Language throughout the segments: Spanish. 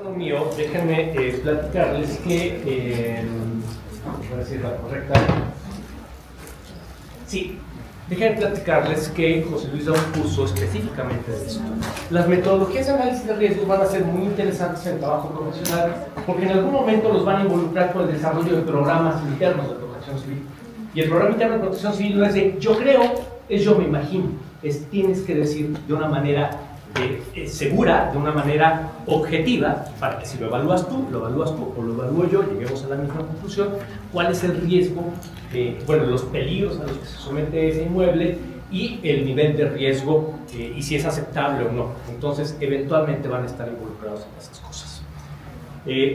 micrófono mío, déjenme platicarles que, voy a decir la correcta. Sí, déjenme platicarles que José Luis da un curso específicamente de esto. Las metodologías de análisis de riesgos van a ser muy interesantes en el trabajo profesional porque en algún momento los van a involucrar con el desarrollo de programas internos de protección civil. Y el programa interno de protección civil no es de yo creo, es yo me imagino. Es tienes que decir de una manera segura, de una manera objetiva, para que si lo evalúas tú o lo evalúo yo, lleguemos a la misma conclusión, cuál es el riesgo, bueno, los peligros a los que se somete ese inmueble y el nivel de riesgo y si es aceptable o no. Entonces, eventualmente van a estar involucrados en esas cosas.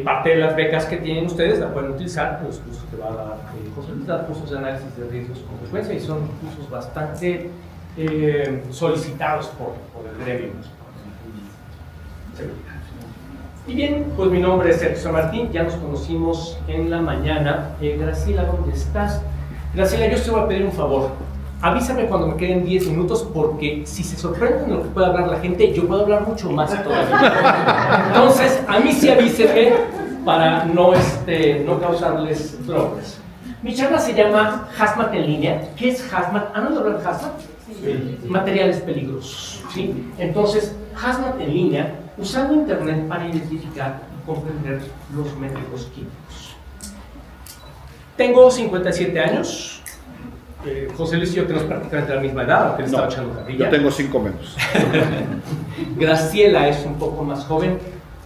Parte de las becas que tienen ustedes la pueden utilizar en los cursos que va a dar José Luis, cursos de análisis de riesgos con frecuencia y son cursos bastante solicitados por el gremio. Y bien, pues mi nombre es Sergio Martín, ya nos conocimos en la mañana. Graciela, ¿dónde estás? Graciela, yo te voy a pedir un favor. Avísame cuando me queden 10 minutos porque si se sorprenden de lo que puede hablar la gente, yo puedo hablar mucho más todavía. Entonces, a mí sí avíseme para no causarles problemas. Mi charla se llama Hazmat en línea. ¿Qué es Hazmat? ¿Han oído hablar de Hazmat? Sí. Materiales peligrosos, ¿sí? Entonces, Hazmat en línea, usando internet para identificar y comprender los métodos químicos. Tengo 57 años. José Luis y yo tenemos prácticamente la misma edad, aunque él estaba echando carrilla. Yo tengo 5 menos. Graciela es un poco más joven.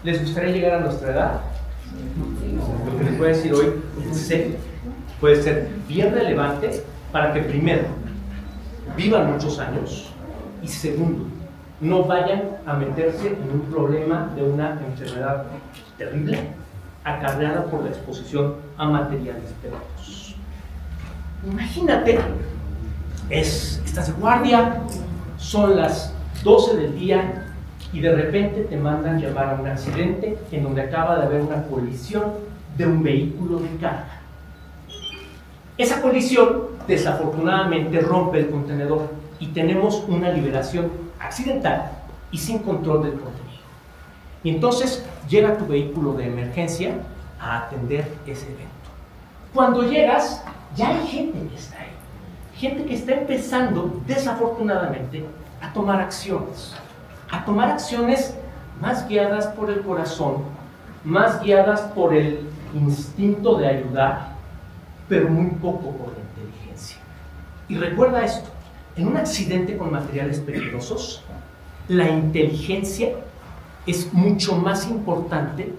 ¿Les gustaría llegar a nuestra edad? Lo que les voy a decir hoy, en serio, puede ser bien relevante para que primero vivan muchos años y segundo, no vayan a meterse en un problema de una enfermedad terrible acarreada por la exposición a materiales peligrosos. Imagínate, estás de guardia, son las 12 del día y de repente te mandan llamar a un accidente en donde acaba de haber una colisión de un vehículo de carga. Esa colisión desafortunadamente rompe el contenedor y tenemos una liberación accidental y sin control del contenido. Y entonces llega tu vehículo de emergencia a atender ese evento. Cuando llegas, ya hay gente que está ahí. Gente que está empezando, desafortunadamente, a tomar acciones. A tomar acciones más guiadas por el corazón, más guiadas por el instinto de ayudar, pero muy poco por la inteligencia. Y recuerda esto, en un accidente con materiales peligrosos, la inteligencia es mucho más importante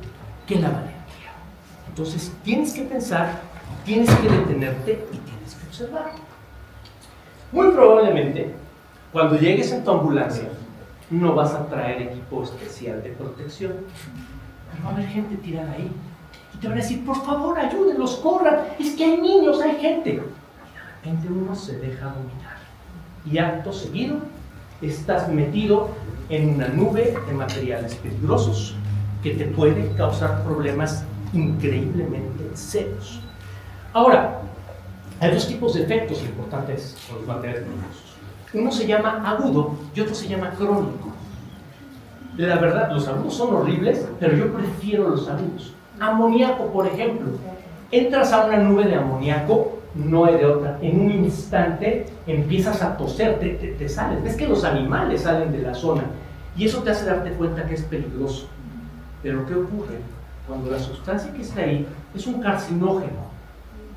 que la valentía. Entonces tienes que pensar, tienes que detenerte y tienes que observar. Muy probablemente, cuando llegues en tu ambulancia, no vas a traer equipo especial de protección. Pero va a haber gente tirada ahí. Y te van a decir, por favor, ayúdenlos, corran. Es que hay niños, hay gente. Y de repente uno se deja dominar. Y acto seguido, estás metido en una nube de materiales peligrosos que te pueden causar problemas increíblemente serios. Ahora, hay dos tipos de efectos importantes con los materiales peligrosos. Uno se llama agudo y otro se llama crónico. La verdad, los agudos son horribles, pero yo prefiero los agudos. Amoníaco, por ejemplo. Entras a una nube de amoníaco, no hay de otra. En un instante empiezas a toser, te sales. Ves que los animales salen de la zona y eso te hace darte cuenta que es peligroso. Pero ¿qué ocurre? Cuando la sustancia que está ahí es un carcinógeno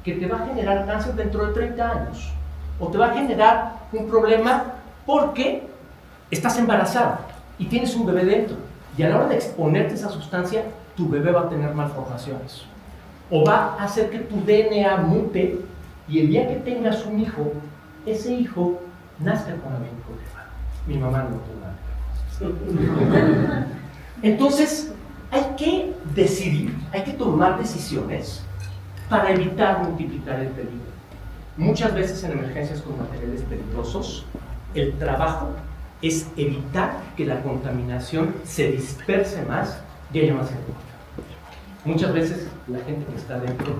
que te va a generar cáncer dentro de 30 años o te va a generar un problema porque estás embarazada y tienes un bebé dentro y a la hora de exponerte a esa sustancia tu bebé va a tener malformaciones o va a hacer que tu DNA mute y el día que tengas un hijo, ese hijo nazca con algún problema. Mi mamá no tuvo nada. Entonces hay que decidir, hay que tomar decisiones para evitar multiplicar el peligro. Muchas veces en emergencias con materiales peligrosos, el trabajo es evitar que la contaminación se disperse más y haya más gente. Muchas veces la gente que está dentro,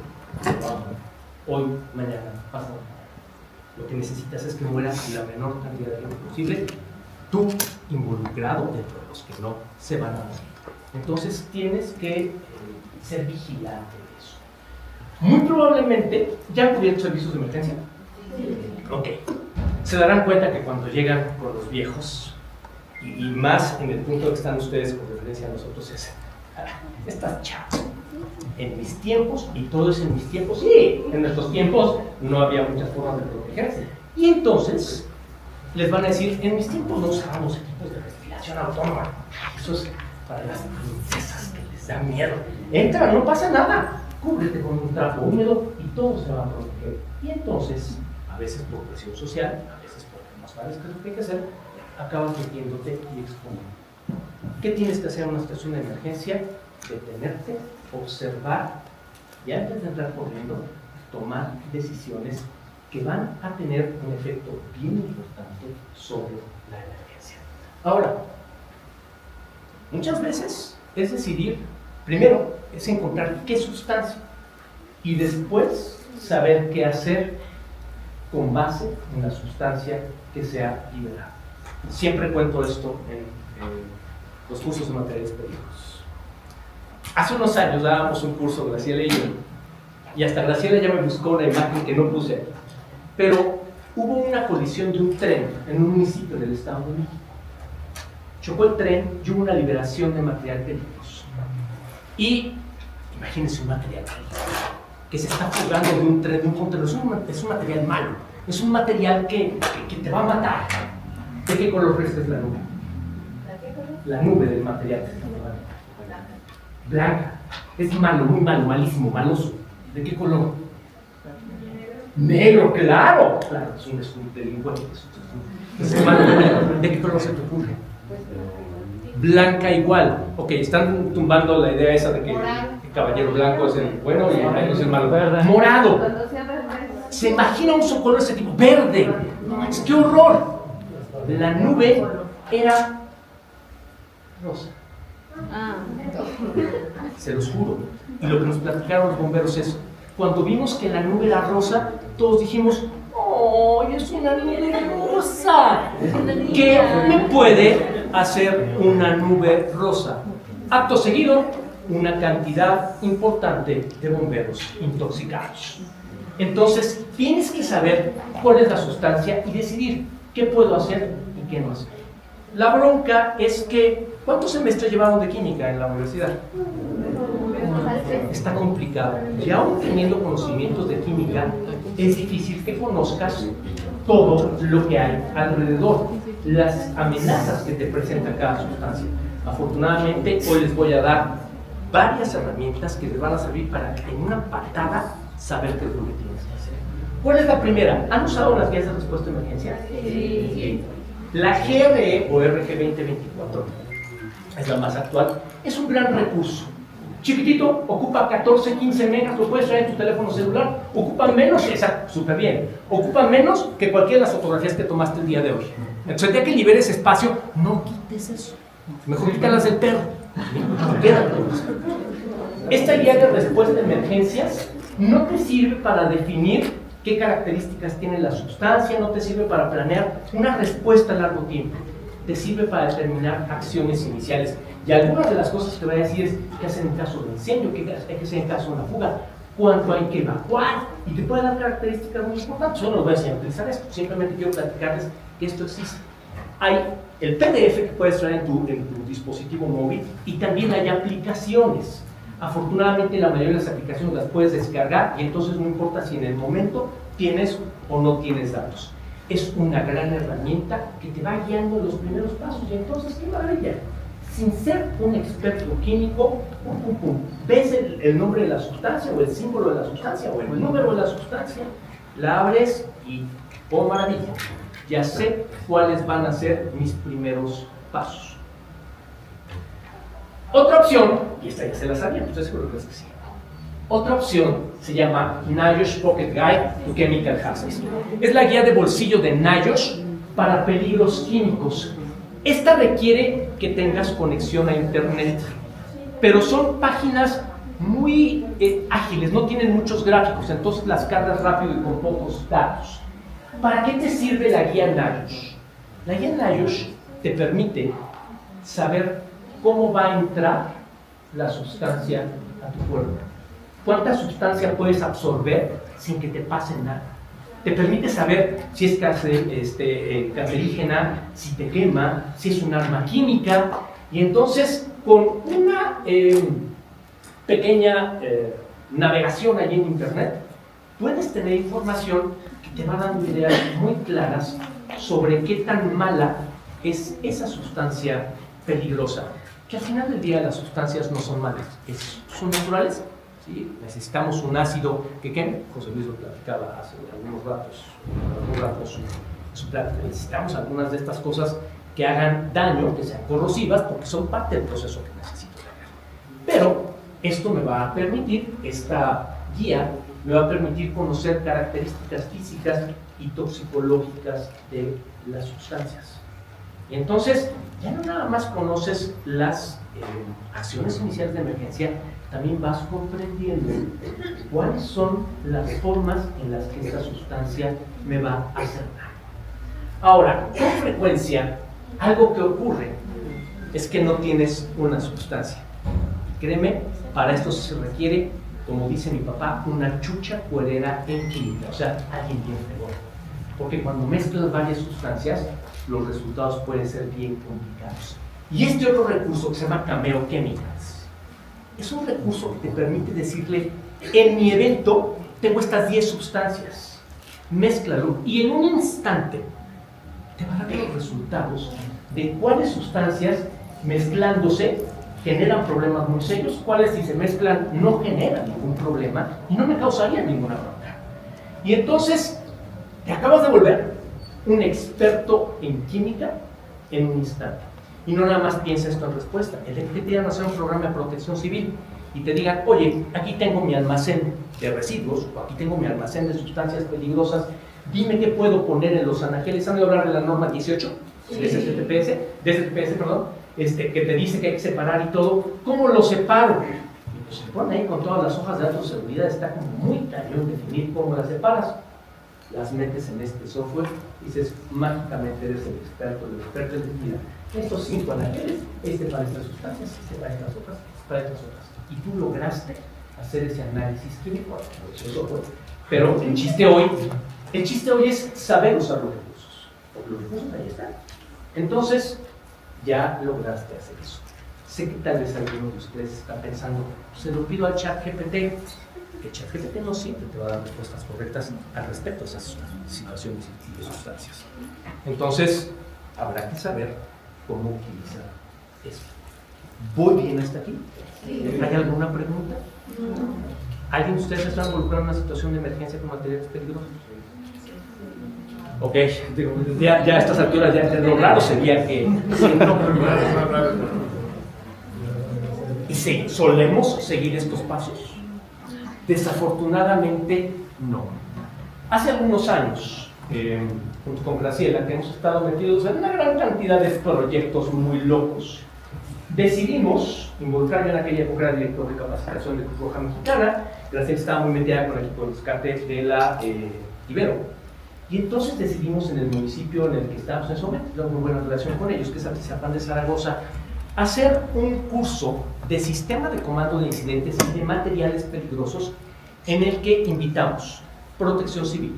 hoy, mañana, pasado, lo que necesitas es que muera la menor cantidad de tiempo posible, tú involucrado dentro de los que no se van a morir. Entonces tienes que ser vigilante de eso. Muy probablemente ya han cubierto servicios de emergencia. Ok. Se darán cuenta que cuando llegan con los viejos, y más en el punto que están ustedes con referencia a nosotros, es: estás chavo. En mis tiempos, y todo es en mis tiempos, sí, en nuestros tiempos no había muchas formas de protegerse. Y entonces les van a decir: en mis tiempos no usábamos equipos de respiración autónoma. Eso es para las princesas que les da miedo. Entra, no pasa nada. Cúbrete con un trapo húmedo y todo se va a proteger. Y entonces, a veces por presión social, a veces porque no sabes qué es lo que hay que hacer, acabas metiéndote y exponiendo. ¿Qué tienes que hacer en una situación de emergencia? Detenerte, observar y antes de entrar corriendo, tomar decisiones que van a tener un efecto bien importante sobre la emergencia. Ahora, muchas veces es decidir, primero es encontrar qué sustancia y después saber qué hacer con base en la sustancia que sea liberada. Siempre cuento esto en los cursos de materiales peligrosos. Hace unos años dábamos un curso, Graciela y yo, y hasta Graciela ya me buscó una imagen que no puse aquí. Pero hubo una colisión de un tren en un municipio del Estado de México. Chocó el tren y hubo una liberación de material peligroso. Y imagínense un material peligroso que se está fugando de un tren, de un contenedor. Es un material malo, es un material que te va a matar. ¿De qué color crees que es la nube? La nube del material que se está fugando. Blanca. Es malo, muy malo, malísimo, maloso. ¿De qué color? Negro, claro. Claro, es un delincuente. Es malo. ¿De qué color se te ocurre? Blanca igual. Ok, están tumbando la idea esa de que el caballero blanco es el bueno y el negro es el malo. Morado. Se imagina un color de ese tipo. Verde. No manches, qué horror. La nube era rosa. Se los juro. Y lo que nos platicaron los bomberos es: cuando vimos que la nube era rosa, todos dijimos: ¡oh, es una nube rosa! ¿Qué me puede hacer una nube rosa? Acto seguido, una cantidad importante de bomberos intoxicados. Entonces, tienes que saber cuál es la sustancia y decidir qué puedo hacer y qué no hacer. La bronca es que, ¿cuántos semestres llevaron de química en la universidad? Está complicado. Y aún teniendo conocimientos de química, es difícil que conozcas todo lo que hay alrededor, las amenazas que te presenta cada sustancia. Afortunadamente, hoy les voy a dar varias herramientas que les van a servir para en una patada saber qué es lo que tienes que hacer. ¿Cuál es la primera? ¿Han usado las guías de respuesta de emergencia? Sí. La GRE o RG 2024 es la más actual. Es un gran recurso. Chiquitito, ocupa 14, 15 megas, lo puedes traer en tu teléfono celular. Ocupa menos, súper bien. Ocupa menos que cualquiera de las fotografías que tomaste el día de hoy. Entonces, el día que liberes espacio, no quites eso. Mejor quítalas del perro. Quédate. Esta guía de respuesta de emergencias no te sirve para definir qué características tiene la sustancia, no te sirve para planear una respuesta a largo tiempo, te sirve para determinar acciones iniciales. Y algunas de las cosas que voy a decir es qué hacer en caso de incendio, qué hay que hacer en caso de una fuga, cuánto hay que evacuar, y te puede dar características muy importantes. Yo no los voy a enseñar a utilizar esto, simplemente quiero platicarles que esto existe. Hay el PDF que puedes traer en tu dispositivo móvil y también hay aplicaciones. Afortunadamente la mayoría de las aplicaciones las puedes descargar y entonces no importa si en el momento tienes o no tienes datos. Es una gran herramienta que te va guiando en los primeros pasos y entonces qué maravilla. Sin ser un experto químico, ves el nombre de la sustancia o el símbolo de la sustancia o el número de la sustancia, la abres y oh maravilla, ya sé cuáles van a ser mis primeros pasos. Otra opción, y esta ya se la sabían, estoy seguro que es que sí. Otra opción se llama NIOSH Pocket Guide to Chemical Hazards. Es la guía de bolsillo de NIOSH para peligros químicos. Esta requiere que tengas conexión a internet, pero son páginas muy ágiles, no tienen muchos gráficos, entonces las cargas rápido y con pocos datos. ¿Para qué te sirve la guía NIOSH? La guía NIOSH te permite saber cómo va a entrar la sustancia a tu cuerpo? ¿Cuánta sustancia puedes absorber sin que te pase nada? Te permite saber si es cancerígena, si te quema, si es un arma química. Y entonces, con una pequeña navegación allí en internet, puedes tener información que te va dando ideas muy claras sobre qué tan mala es esa sustancia peligrosa. Que al final del día las sustancias no son malas, son naturales. ¿Sí? Necesitamos un ácido que queme. José Luis lo platicaba hace algunos ratos en su plática. Necesitamos algunas de estas cosas que hagan daño, que sean corrosivas, porque son parte del proceso que necesito tener. Pero esto me va a permitir, esta guía me va a permitir conocer características físicas y toxicológicas de las sustancias. Y entonces, ya no nada más conoces las acciones iniciales de emergencia, también vas comprendiendo cuáles son las formas en las que esta sustancia me va a hacer daño. Ahora, con frecuencia, algo que ocurre es que no tienes una sustancia. Créeme, para esto se requiere, como dice mi papá, una chucha cuerera en química, o sea, alguien bien fregón. Porque cuando mezclas varias sustancias, los resultados pueden ser bien complicados. Y este otro recurso que se llama Cameo Chemicals es un recurso que te permite decirle, en mi evento tengo estas 10 sustancias, mézclalo, y en un instante te va a dar los resultados de cuáles sustancias mezclándose generan problemas muy serios, cuáles si se mezclan no generan ningún problema y no me causarían ninguna bronca. Y entonces te acabas de volver un experto en química en un instante. Y no nada más piensa esto en respuesta. El día que te quieran hacer un programa de protección civil y te digan, oye, aquí tengo mi almacén de residuos, o aquí tengo mi almacén de sustancias peligrosas, dime qué puedo poner en los anaqueles. ¿Han oído hablar de la norma 18? De STPS, que te dice que hay que separar y todo. ¿Cómo lo separo? Y pues se pone ahí con todas las hojas de datos de seguridad, está como muy cañón definir cómo las separas. Las metes en este software y dices, mágicamente eres el experto, mira, estos 5 anaqueles, para estas sustancias, para estas otras, para estas otras. Y tú lograste hacer ese análisis químico, pero el chiste hoy es saber usar los recursos. Porque los recursos ahí están. Entonces, ya lograste hacer eso. Sé que tal vez alguno de ustedes está pensando, se lo pido al ChatGPT. El ChatGPT no siempre te va a dar respuestas correctas al respecto a esas situaciones y sustancias. Entonces, habrá que saber cómo utilizar eso. ¿Voy bien hasta aquí? ¿Hay alguna pregunta? ¿Alguien de ustedes está involucrado en una situación de emergencia con materiales peligrosos? Ok, ya a estas alturas ya lo raro sería que... ¿Y sí, solemos seguir estos pasos? Desafortunadamente, no. Hace algunos años, junto con Graciela, que hemos estado metidos en una gran cantidad de proyectos muy locos, decidimos involucrarme. En aquella época era director de capacitación de Cruz Roja Mexicana. Graciela estaba muy metida con el equipo de rescate de la Ibero. Y entonces decidimos en el municipio en el que estábamos en ese momento, tengo muy buena relación con ellos, que es Atizapán de Zaragoza, hacer un curso de sistema de comando de incidentes y de materiales peligrosos en el que invitamos Protección Civil,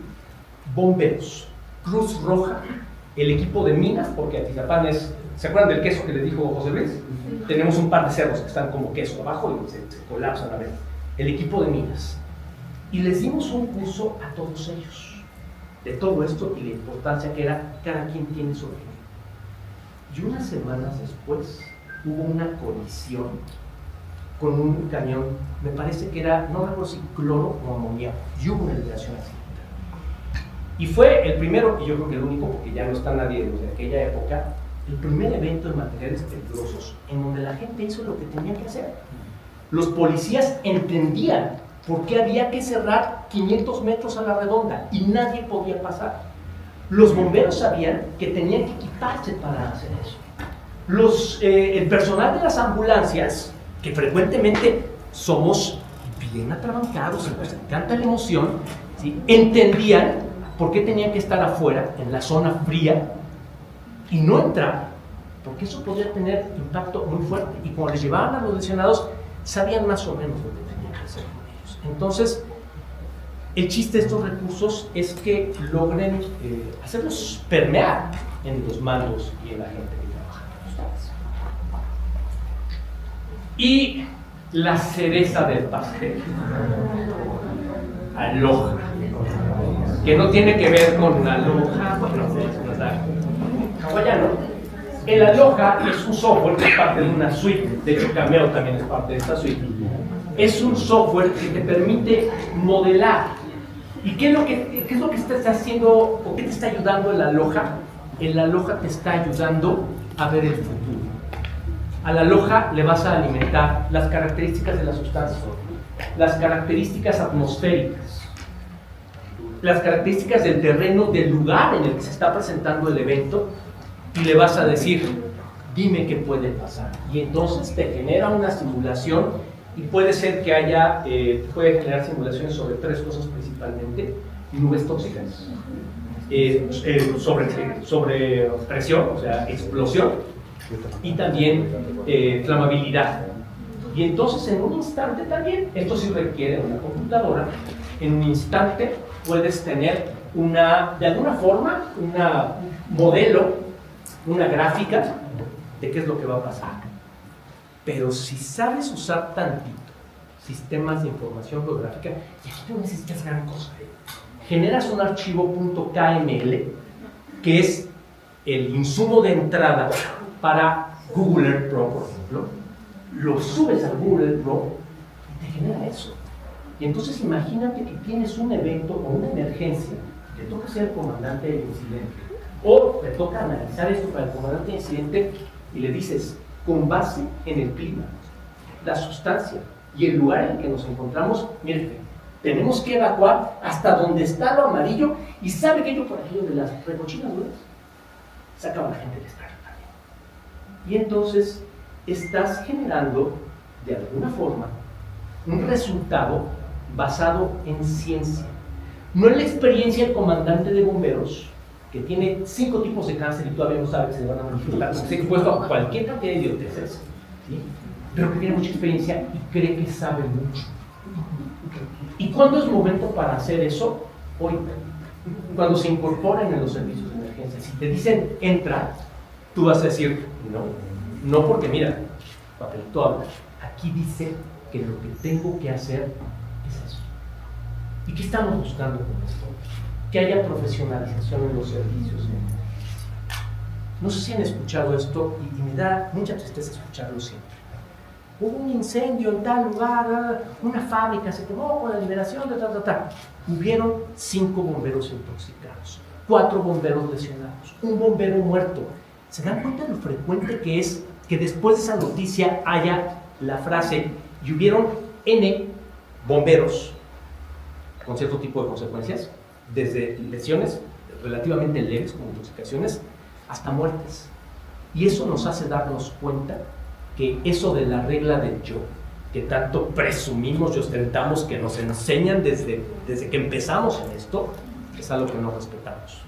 bomberos, Cruz Roja, el equipo de minas, porque Atizapán es, ¿se acuerdan del queso que les dijo José Luis? Tenemos un par de cerros que están como queso abajo y se colapsan a ver. El equipo de minas. Y les dimos un curso a todos ellos de todo esto y la importancia que era cada quien tiene su objetivo. Y unas semanas después hubo una colisión con un camión, me parece que era, no recuerdo si cloro o amoníaco, y hubo una liberación accidental. Y fue el primero, y yo creo que el único, porque ya no está nadie de aquella época, el primer evento de materiales peligrosos en donde la gente hizo lo que tenía que hacer. Los policías entendían por qué había que cerrar 500 metros a la redonda y nadie podía pasar. Los bomberos sabían que tenían que equiparse para hacer eso. El personal de las ambulancias, que frecuentemente somos bien atrabancados, nos encanta la emoción, ¿sí?, entendían por qué tenían que estar afuera, en la zona fría, y no entrar, porque eso podía tener impacto muy fuerte. Y cuando les llevaban a los lesionados, sabían más o menos lo que tenían que hacer con ellos. Entonces, el chiste de estos recursos es que logren hacerlos permear en los mandos y en la gente que trabaja con ustedes. Y la cereza del pastel, Aloha, que no tiene que ver con Aloha, bueno, es hawaiano. El Aloha es un software que es parte de una suite, de hecho Cameo también es parte de esta suite. Es un software que te permite modelar. ¿Y qué es lo que está haciendo o qué te está ayudando el Aloha? El Aloha te está ayudando a ver el futuro. Al Aloha le vas a alimentar las características de la sustancia, las características atmosféricas, las características del terreno, del lugar en el que se está presentando el evento, y le vas a decir, dime qué puede pasar. Y entonces te genera una simulación, y puede ser que haya, puede generar simulaciones sobre tres cosas principalmente: nubes tóxicas, sobre presión, o sea, explosión, y también flamabilidad. Y entonces en un instante también, esto sí requiere una computadora, en un instante puedes tener de alguna forma, un modelo, una gráfica de qué es lo que va a pasar. Pero si sabes usar tantito sistemas de información geográfica, y aquí no necesitas gran cosa, generas un archivo .kml, que es el insumo de entrada para Google Earth Pro, por ejemplo, lo subes a Google Earth Pro y te genera eso. Y entonces imagínate que tienes un evento o una emergencia, te toca ser el comandante del incidente, o te toca analizar esto para el comandante del incidente y le dices, con base en el clima, la sustancia y el lugar en el que nos encontramos, mire, tenemos que evacuar hasta donde está lo amarillo, y sabe que yo por aquello de las recochinas duras, sacaba la gente del estadio también. Y entonces estás generando, de alguna forma, un resultado basado en ciencia. No en la experiencia del comandante de bomberos, que tiene 5 tipos de cáncer y todavía no sabe que se van a manifestar, porque se ha expuesto a cualquier cantidad de idioteces, ¿sí? Pero que tiene mucha experiencia y cree que sabe mucho. ¿Y cuándo es momento para hacer eso? Hoy, cuando se incorporen en los servicios de emergencia. Si te dicen entra, tú vas a decir no, porque mira, papelito habla, aquí dice que lo que tengo que hacer es eso. ¿Y qué estamos buscando con esto? Que haya profesionalización en los servicios de emergencia. No sé si han escuchado esto, y me da mucha tristeza escucharlo siempre. Hubo un incendio en tal lugar, una fábrica se quemó con la liberación de tal. Hubieron 5 bomberos intoxicados, 4 bomberos lesionados, un bombero muerto. ¿Se dan cuenta de lo frecuente que es que después de esa noticia haya la frase, y hubieron N bomberos con cierto tipo de consecuencias, desde lesiones relativamente leves como intoxicaciones hasta muertes? Y eso nos hace darnos cuenta que eso de la regla del yo, que tanto presumimos y ostentamos, que nos enseñan desde que empezamos en esto, es algo que no respetamos.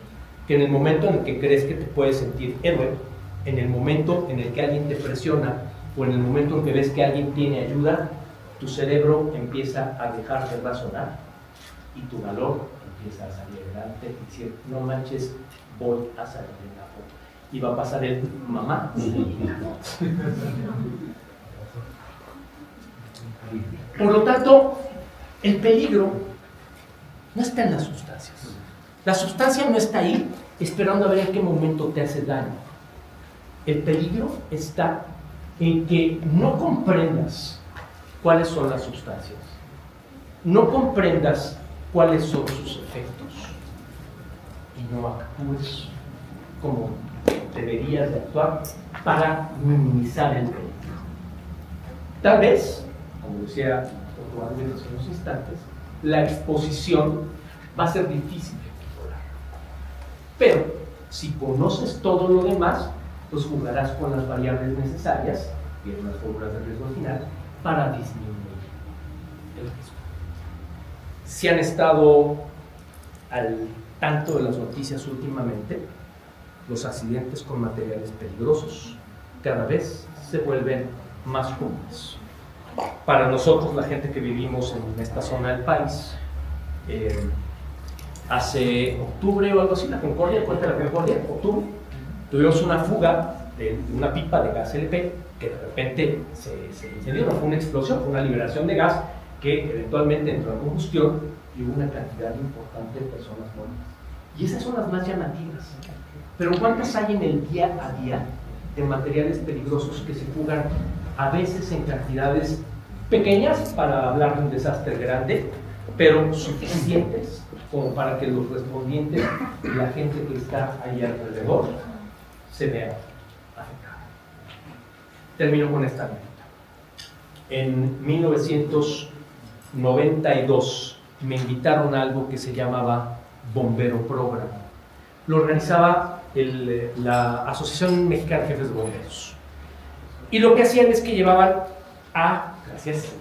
Que en el momento en el que crees que te puedes sentir héroe, en el momento en el que alguien te presiona, o en el momento en que ves que alguien tiene ayuda, tu cerebro empieza a dejar de razonar y tu valor empieza a salir adelante y decir, no manches, voy a salir en la foto. Y va a pasar el mamá. Por lo tanto, el peligro no está en las sustancias. La sustancia no está ahí esperando a ver en qué momento te hace daño. El peligro está en que no comprendas cuáles son las sustancias, no comprendas cuáles son sus efectos y no actúes como deberías de actuar para minimizar el peligro. Tal vez, como decía Otto Alves hace unos instantes, la exposición va a ser difícil de controlar. Pero si conoces todo lo demás, pues jugarás con las variables necesarias, y en las fórmulas de riesgo al final, para disminuir el riesgo. Si han estado al tanto de las noticias últimamente, los accidentes con materiales peligrosos cada vez se vuelven más comunes. para nosotros, la gente que vivimos en esta zona del país, hace octubre o algo así, la Concordia, cuenta la Concordia, octubre, tuvimos una fuga de una pipa de gas LP que de repente se incendió, no fue una explosión, fue una liberación de gas que eventualmente entró en combustión y hubo una cantidad importante de personas muertas. Y esas son las más llamativas. Pero ¿cuántas hay en el día a día de materiales peligrosos que se fugan a veces en cantidades pequeñas para hablar de un desastre grande, pero suficientes como para que los respondientes y la gente que está ahí alrededor se vean afectados? Termino con esta anécdota. En 1992 me invitaron a algo que se llamaba Bombero Program. Lo organizaba la Asociación Mexicana de Jefes de Bomberos. Y lo que hacían es que llevaban a... Gracias.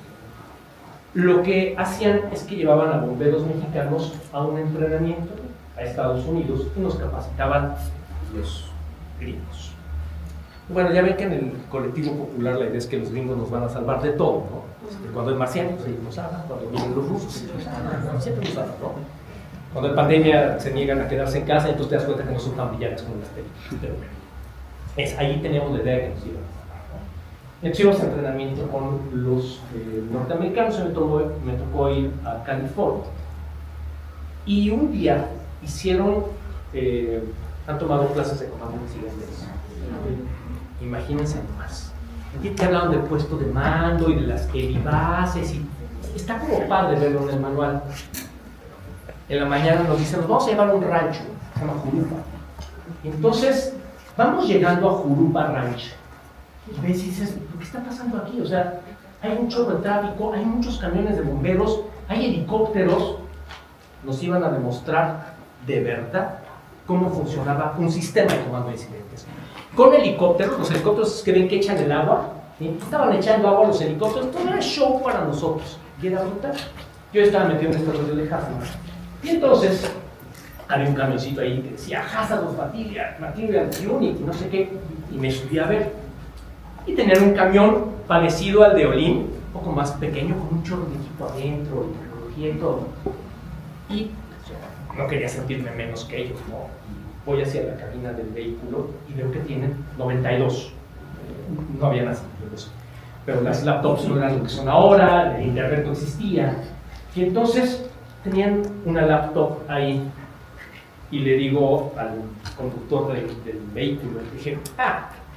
Lo que hacían es que llevaban a bomberos mexicanos a un entrenamiento a Estados Unidos y nos capacitaban los gringos. Bueno, ya ven que en el colectivo popular la idea es que los gringos nos van a salvar de todo, ¿no? Cuando hay marcianos, ellos nos salvan; cuando vienen los rusos, ellos nos salvan. Siempre nos salvan, ¿no? Cuando hay pandemia, se niegan a quedarse en casa y entonces te das cuenta que no son tan villanos como en las películas. Pero bueno, ahí teníamos la idea de que nos iban a salvar, ¿no? Entonces íbamos a entrenamiento con los norteamericanos. Me tocó ir a California. Y un día han tomado clases de comando en civiles. Imagínense nomás. Aquí te hablaban del puesto de mando y de las bases, y está como padre verlo en el manual. En la mañana nos dicen: nos vamos a llevar a un rancho, se llama Jurupa. Y entonces vamos llegando a Jurupa Ranch y ves y dices: ¿qué está pasando aquí? O sea, hay un chorro de tráfico, hay muchos camiones de bomberos, hay helicópteros. Nos iban a demostrar de verdad cómo funcionaba un sistema de comando de incidentes. Con helicópteros, los helicópteros que ven que echan el agua, ¿sí? Estaban echando agua a los helicópteros, todo era show para nosotros. Y era brutal. Yo estaba metido en este rollo de Hazard. Y entonces había un camioncito ahí que decía Hazard of Material Unit y no sé qué, y me subí a ver. Y tenían un camión parecido al de Olin, un poco más pequeño, con un chorro de equipo adentro, y tecnología y todo. Y no quería sentirme menos que ellos, ¿no? Voy hacia la cabina del vehículo y veo que tienen 92. No había nacido, pero las laptops no eran lo que son ahora, el internet no existía. Y entonces tenían una laptop ahí y le digo al conductor del vehículo, le dije: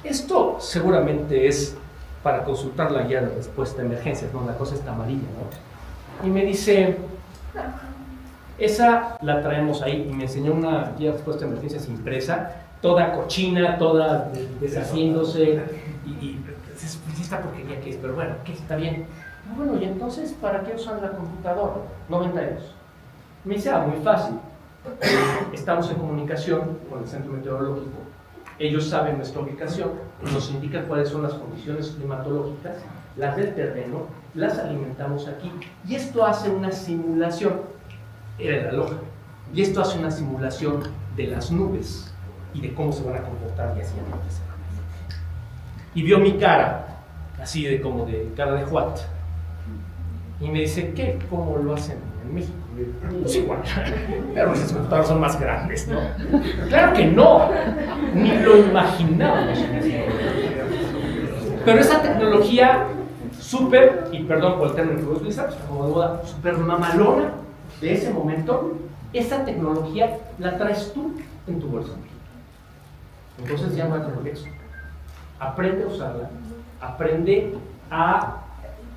esto seguramente es para consultar la guía de respuesta a emergencias, ¿no? La cosa está amarilla, ¿no? Y me dice: esa la traemos ahí. Y me enseñó una guía de respuesta a emergencias impresa, toda cochina, toda deshaciéndose, y pues esta porquería que es, pero bueno, que está bien. Bueno, y entonces, ¿para qué usan la computadora? 92. Me dice: muy fácil. Estamos en comunicación con el centro meteorológico. Ellos saben nuestra ubicación, nos indican cuáles son las condiciones climatológicas, las del terreno, las alimentamos aquí. Y esto hace una simulación. Era la lógica. Y esto hace una simulación de las nubes y de cómo se van a comportar y así antes. Y vio mi cara, así de como de cara de what. Y me dice: ¿qué? ¿Cómo lo hacen en México? Pues igual, pero nuestras computadoras son más grandes, ¿no? Claro que no, ni lo imaginábamos en ese momento. Pero esa tecnología súper, y perdón por el término que voy a utilizar, como de moda, súper mamalona de ese momento, esa tecnología la traes tú en tu bolsa. Entonces ya no hay pretexto. Aprende a usarla, aprende a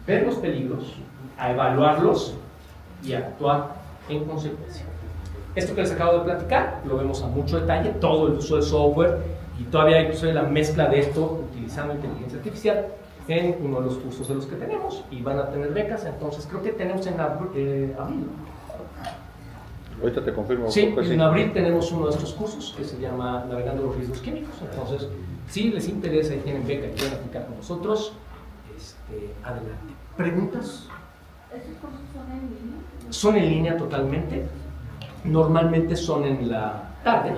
ver los peligros, a evaluarlos y a actuar en consecuencia. Esto que les acabo de platicar lo vemos a mucho detalle, todo el uso de software, y todavía incluso la mezcla de esto utilizando inteligencia artificial en uno de los cursos de los que tenemos, y van a tener becas. Entonces creo que tenemos en abril. Ahorita te confirmo. Sí, en abril tenemos uno de estos cursos que se llama Navegando los Riesgos Químicos. Entonces, si les interesa y tienen beca y quieren aplicar con nosotros, adelante. ¿Preguntas? ¿Esos cursos son en línea? Son en línea totalmente. Normalmente son en la tarde.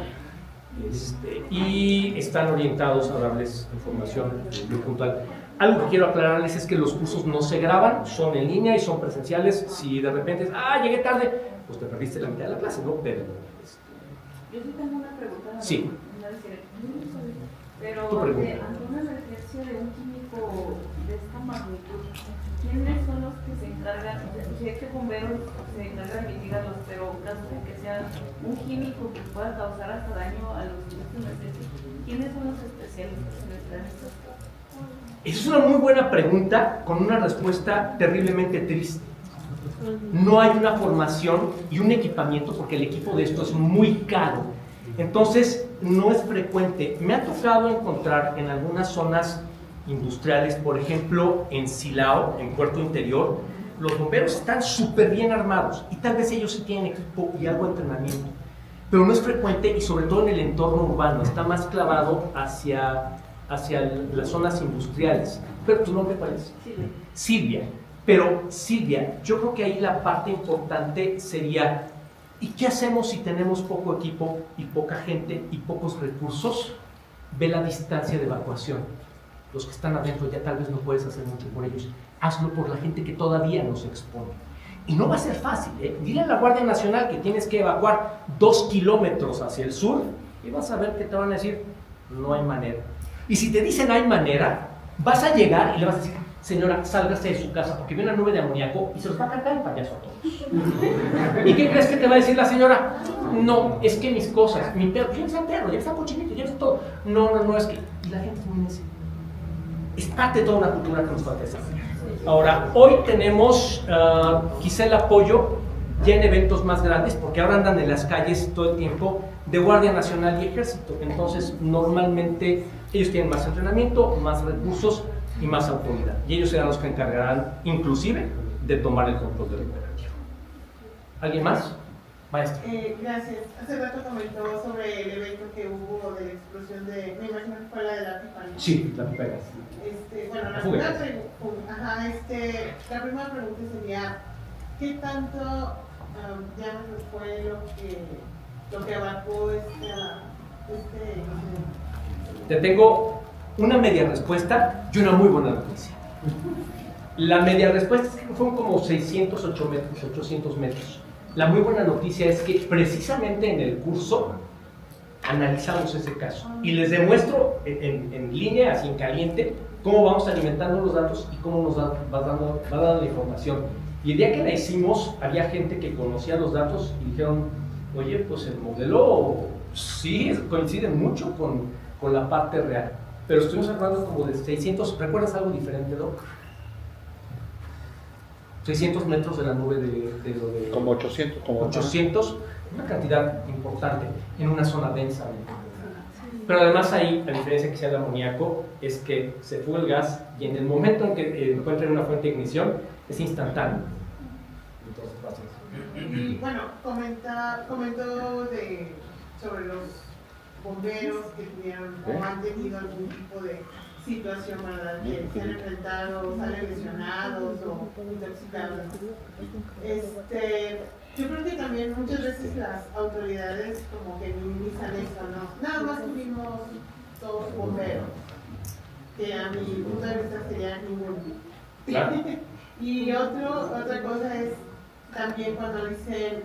Y están orientados a darles información muy puntual. Algo que quiero aclararles es que los cursos no se graban, son en línea y son presenciales. Si de repente llegué tarde, pues te perdiste la mitad de la clase, ¿no? Pero, yo sí tengo una pregunta. Sí. Pero ante una emergencia de un químico de esta magnitud, ¿quiénes son los que se encargan? Si es que bomberos se encargan de mitigarlos, pero en caso de que sea un químico que pueda causar hasta daño a los estudiantes, ¿quiénes son los especialistas en estas cosas? Esa es una muy buena pregunta con una respuesta terriblemente triste. No hay una formación y un equipamiento porque el equipo de esto es muy caro. Entonces, no es frecuente. Me ha tocado encontrar en algunas zonas industriales, por ejemplo, en Silao, en Puerto Interior, los bomberos están súper bien armados y tal vez ellos sí tienen equipo y algo de entrenamiento. Pero no es frecuente y sobre todo en el entorno urbano, está más clavado hacia las zonas industriales. ¿Pero tu nombre cuál es? Silvia. Silvia. Pero Silvia, yo creo que ahí la parte importante sería, ¿y qué hacemos si tenemos poco equipo y poca gente y pocos recursos? Ve la distancia de evacuación. Los que están adentro ya tal vez no puedes hacer mucho por ellos. Hazlo por la gente que todavía no se expone. Y no va a ser fácil, ¿eh? Dile a la Guardia Nacional que tienes que evacuar 2 kilómetros hacia el sur y vas a ver que te van a decir, no hay manera. Y si te dicen hay manera, vas a llegar y le vas a decir, señora, sálgase de su casa porque viene una nube de amoníaco y se los va a cargar el payaso a todos. ¿Y qué crees que te va a decir la señora? No, es que mis cosas, mi perro, ya está perro, ya está cochinito, ya está todo. No, es que... Y la gente es muy necia. Es parte de toda una cultura que nos falta desarrollar. Ahora, hoy tenemos quizá el apoyo ya en eventos más grandes, porque ahora andan en las calles todo el tiempo de Guardia Nacional y Ejército. Entonces, normalmente ellos tienen más entrenamiento, más recursos y más autoridad. Y ellos serán los que encargarán, inclusive, de tomar el control del operativo. ¿Alguien más? Maestro. Gracias. Hace rato comentó sobre el evento que hubo de la explosión de, me imagino que fue la de la pipa, ¿no? Sí, la pipa de gas. Bueno, la primera pregunta sería, ¿qué tanto llamas fue lo que abarcó Te tengo una media respuesta y una muy buena noticia. La media respuesta es que fueron como 608 metros, 800 metros. La muy buena noticia es que precisamente en el curso analizamos ese caso y les demuestro en línea, así en caliente, cómo vamos alimentando los datos y cómo nos va dando la información. Y el día que la hicimos, había gente que conocía los datos y dijeron, oye, pues el modelo sí coincide mucho con la parte real. Pero estuvimos hablando como de 600, ¿recuerdas algo diferente, Doc? 600 metros de la nube de lo de... Como 800. Como 800, una cantidad importante en una zona densa. Pero además ahí, la diferencia que sea el amoníaco es que se fuga el gas y en el momento en que encuentren una fuente de ignición es instantáneo. Entonces, gracias. Y bueno, comentó sobre los bomberos que tuvieron o han tenido algún tipo de situación, ¿verdad? Que se han enfrentado, salen lesionados o intoxicados. Yo creo que también muchas veces las autoridades como que minimizan eso, ¿no? Nada más tuvimos 2 bomberos, que a mi punto de vista sería ninguno. ¿Claro? Y otra cosa es también cuando dicen,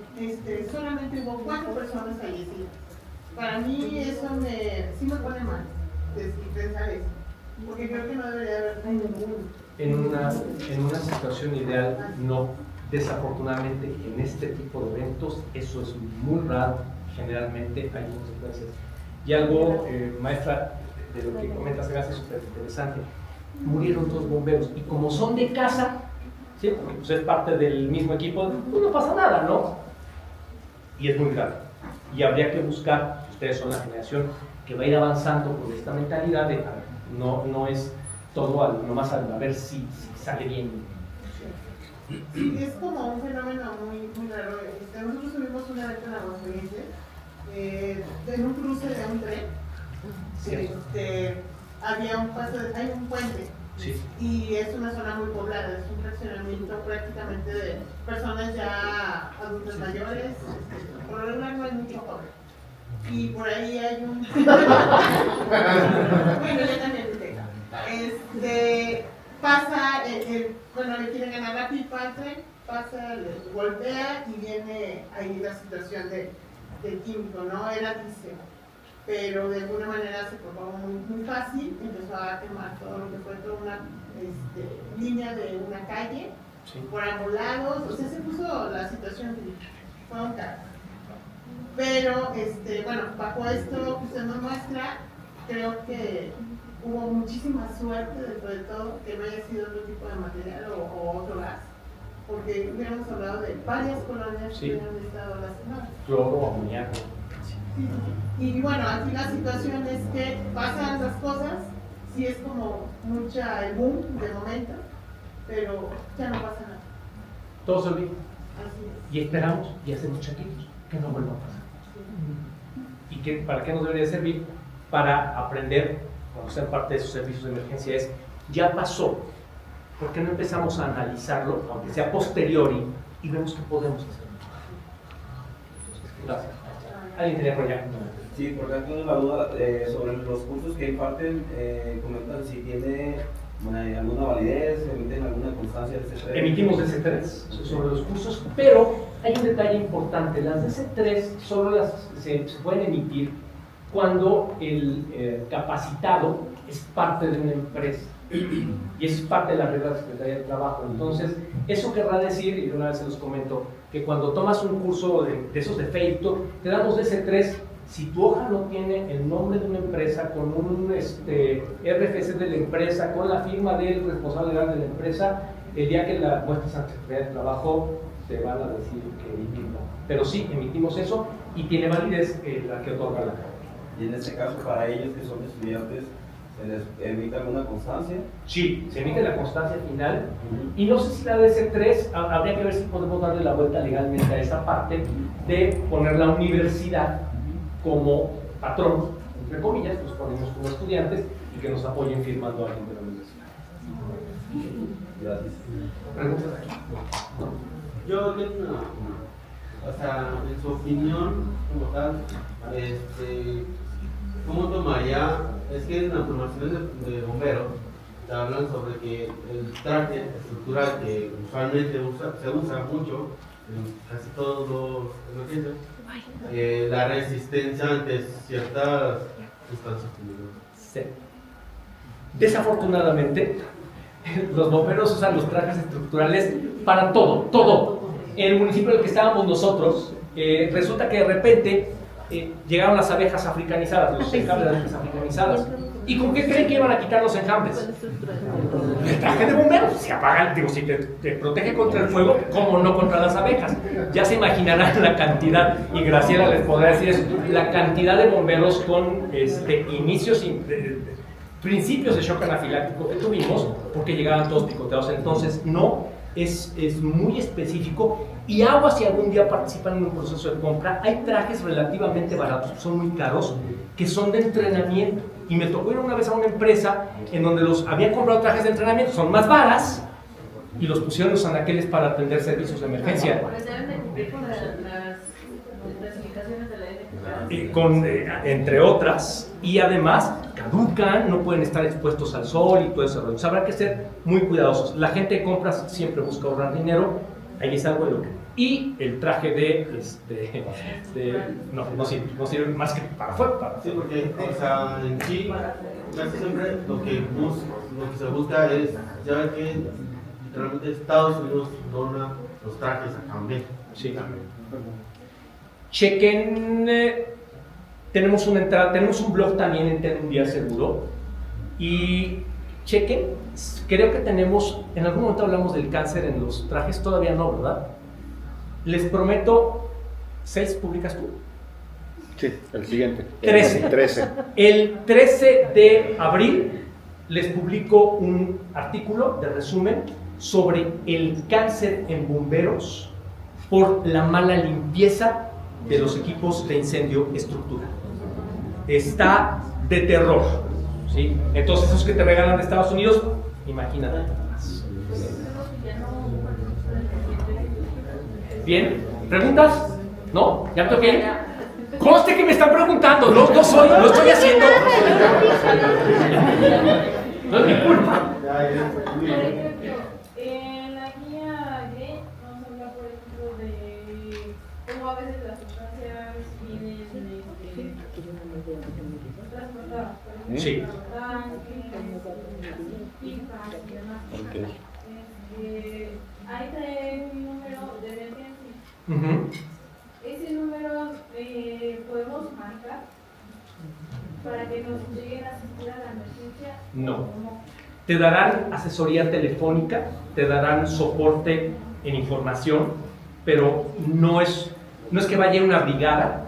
solamente hubo 4 personas fallecidas. Para mí eso sí me pone mal, pensar eso. Porque creo que no debería haber ninguno. En una situación ideal, no. Desafortunadamente, en este tipo de eventos, eso es muy raro. Generalmente hay consecuencias. Y algo, maestra, de lo que comentas, se me hace súper interesante. Murieron 2 bomberos y como son de casa, ¿sí? Porque pues, es parte del mismo equipo, pues no pasa nada, ¿no? Y es muy grave. Y habría que buscar, ustedes son la generación que va a ir avanzando con esta mentalidad de no es todo nomás a ver si sale bien. Sí, es como un fenómeno muy raro. Nosotros tuvimos un evento en Aguascalientes, en un cruce de un tren. Hay un puente. Sí. Y es una zona muy poblada, es un fraccionamiento prácticamente de personas ya adultas mayores. Por lo regular no hay mucho joven. Y por ahí hay un... bueno, yo también pasa, bueno, le quiere ganar la pipa al tren, pasa, le golpea y viene ahí la situación del químico, ¿no? Era diésel, pero de alguna manera se propagó muy fácil, empezó a quemar todo lo que fue toda una línea de una calle, sí, por ambos lados, o sea, se puso la situación, fue un caos. Pero, bueno, bajo esto que usted nos muestra, creo que hubo muchísima suerte dentro de todo que no haya sido otro tipo de material o otro gas, porque hubiéramos hablado de varias colonias, sí, que hubieran estado lastimadas. Cloro, amoníaco. Sí. Y bueno, aquí la situación es que pasan las cosas, sí es como mucha el boom de momento, pero ya no pasa nada. Todo se olvida. Así es. Y esperamos y hacemos chaquitos que no vuelva a pasar. ¿Y para qué nos debería servir? Para aprender, cuando sean parte de esos servicios de emergencia, es, ya pasó, ¿por qué no empezamos a analizarlo, aunque sea posteriori, y vemos qué podemos hacer? Gracias. ¿Alguien tenía por allá? Sí, porque tengo una duda sobre los cursos que imparten, comentan si tiene alguna validez, emiten alguna constancia de DC3. Emitimos DC3 sobre los cursos, pero hay un detalle importante, las DC3 solo se pueden emitir cuando el capacitado es parte de una empresa y es parte de la regla de la Secretaría de Trabajo. Entonces, eso querrá decir, y una vez se los comento, que cuando tomas un curso de esos de FEITO, te damos DC3 si tu hoja no tiene el nombre de una empresa, con un RFC de la empresa, con la firma del responsable legal de la empresa, el día que la muestres ante la Secretaría de Trabajo te van a decir que no. Pero sí, emitimos eso y tiene validez la que otorga la carta. Y en este caso, para ellos que son estudiantes, ¿se les emite alguna constancia? Sí, se emite la constancia final. Y no sé si la DC3, habría que ver si podemos darle la vuelta legalmente a esa parte de poner la universidad como patrón, entre comillas, pues ponemos como estudiantes y que nos apoyen firmando a alguien de la universidad. Gracias. ¿Preguntas aquí? Yo tengo o sea, en su opinión, como tal, ¿cómo tomaría? Es que en las formaciones de bomberos te hablan sobre que el traje estructural que usualmente se usa mucho en casi todos los emergencias, la resistencia ante ciertas sustancias peligrosas. Sí. Desafortunadamente, los bomberos usan los trajes estructurales para todo. En el municipio en el que estábamos nosotros, resulta que de repente llegaron las abejas africanizadas, los enjambres de abejas africanizadas. ¿Y con qué creen que iban a quitar los enjambres? El traje de bomberos. Se apaga, digo, si te protege contra el fuego, ¿cómo no contra las abejas? Ya se imaginarán la cantidad, y Graciela les podrá decir eso, la cantidad de bomberos con inicios y principios de shock anafiláctico que tuvimos, porque llegaban todos picoteados. Entonces, no, es muy específico. Y aguas, si algún día participan en un proceso de compra, hay trajes relativamente baratos, son muy caros, que son de entrenamiento. Y me tocó ir una vez a una empresa en donde los habían comprado trajes de entrenamiento, son más varas, y los pusieron los anaqueles para atender servicios de emergencia. Pues deben de cumplir con las clasificaciones de la NFPA. Entre otras, y además caducan, no pueden estar expuestos al sol y todo ese rollo. O sea, habrá que ser muy cuidadosos. La gente de compras siempre busca ahorrar dinero, ahí es algo de lo que... Y el traje no sirve más que para fuego. Sí, porque, o sea, en sí, casi siempre lo que se busca es, ya ven que literalmente Estados Unidos dona los trajes a cambio. Sí. Chequen, tenemos una entrada, tenemos un blog también en Ten un Día Seguro, y chequen, creo que tenemos, en algún momento hablamos del cáncer en los trajes, todavía no, ¿verdad? Les prometo, ¿6 publicas tú? Sí, el siguiente. 13. El 13 de abril les publico un artículo de resumen sobre el cáncer en bomberos por la mala limpieza de los equipos de incendio estructural. Está de terror, ¿sí? Entonces, esos que te regalan de Estados Unidos, imagínate más. Bien, ¿preguntas? ¿No? ¿Ya me toqué? Conste que me están preguntando, no estoy haciendo. No es mi culpa. Sí. Ok. Ahí trae un número de emergencia. Ujú. Ese número podemos marcar para que nos lleguen a asistir a la emergencia. No. Te darán asesoría telefónica, te darán soporte en información, pero no es que vaya una brigada